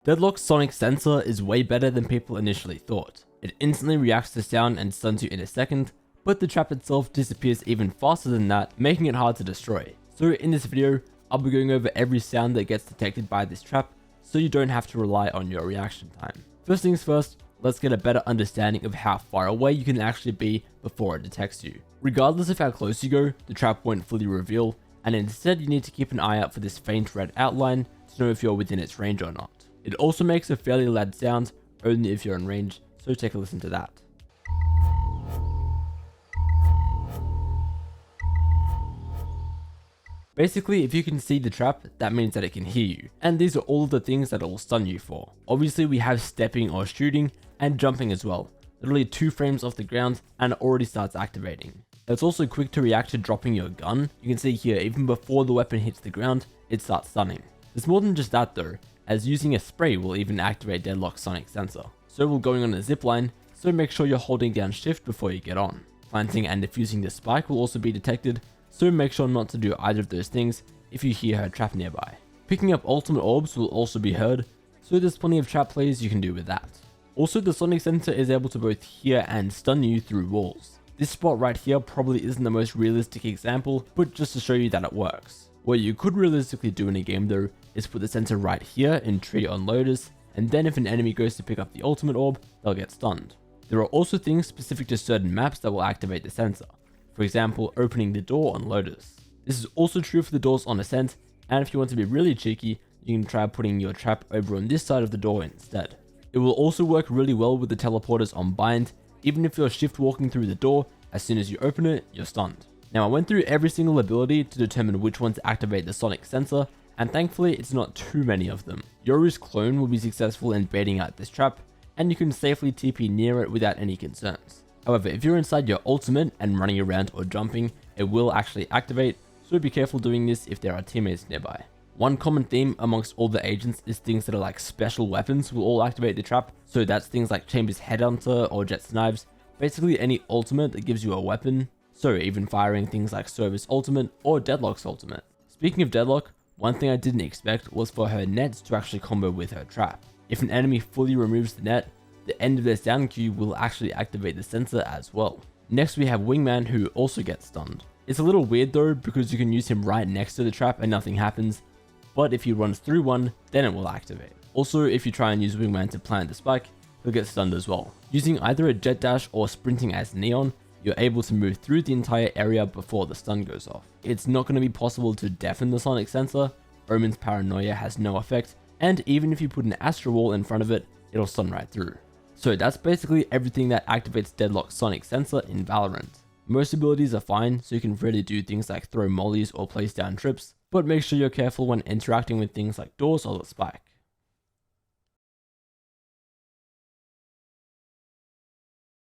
Deadlock's sonic sensor is way better than people initially thought. It instantly reacts to sound and stuns you in a second, but the trap itself disappears even faster than that, making it hard to destroy. So in this video, I'll be going over every sound that gets detected by this trap, so you don't have to rely on your reaction time. First things first, let's get a better understanding of how far away you can actually be before it detects you. Regardless of how close you go, the trap won't fully reveal, and instead you need to keep an eye out for this faint red outline to know if you're within its range or not. It also makes a fairly loud sound, only if you're in range, so take a listen to that. Basically, if you can see the trap, that means that it can hear you, and these are all of the things that it will stun you for. Obviously, we have stepping or shooting, and jumping as well. Literally 2 frames off the ground, and it already starts activating. It's also quick to react to dropping your gun. You can see here, even before the weapon hits the ground, it starts stunning. There's more than just that though, as using a spray will even activate Deadlock's sonic sensor. So will going on a zipline, so make sure you're holding down shift before you get on. Planting and defusing the spike will also be detected, so make sure not to do either of those things if you hear her trap nearby. Picking up ultimate orbs will also be heard, so there's plenty of trap plays you can do with that. Also, the sonic sensor is able to both hear and stun you through walls. This spot right here probably isn't the most realistic example, but just to show you that it works. What you could realistically do in a game though, is put the sensor right here in tree on Lotus, and then if an enemy goes to pick up the ultimate orb, they'll get stunned. There are also things specific to certain maps that will activate the sensor. For example, opening the door on Lotus. This is also true for the doors on Ascent, and if you want to be really cheeky, you can try putting your trap over on this side of the door instead. It will also work really well with the teleporters on Bind. Even if you're shift walking through the door, as soon as you open it, you're stunned. Now I went through every single ability to determine which one to activate the sonic sensor, and thankfully it's not too many of them. Yoru's clone will be successful in baiting out this trap, and you can safely TP near it without any concerns. However, if you're inside your ultimate and running around or jumping, it will actually activate, so be careful doing this if there are teammates nearby. One common theme amongst all the agents is things that are like special weapons will all activate the trap, so that's things like Chamber's Headhunter or Jet's Knives, basically any ultimate that gives you a weapon, so even firing things like Service Ultimate or Deadlock's Ultimate. Speaking of Deadlock, one thing I didn't expect was for her nets to actually combo with her trap. If an enemy fully removes the net, the end of their sound cue will actually activate the sensor as well. Next we have Wingman, who also gets stunned. It's a little weird though, because you can use him right next to the trap and nothing happens, but if he runs through one, then it will activate. Also, if you try and use Wingman to plant the spike, he'll get stunned as well. Using either a jet dash or sprinting as Neon, you're able to move through the entire area before the stun goes off. It's not going to be possible to deafen the sonic sensor, Omen's Paranoia has no effect, and even if you put an Astro Wall in front of it, it'll stun right through. So that's basically everything that activates Deadlock's sonic sensor in Valorant. Most abilities are fine, so you can really do things like throw mollies or place down trips, but make sure you're careful when interacting with things like doors or the spike.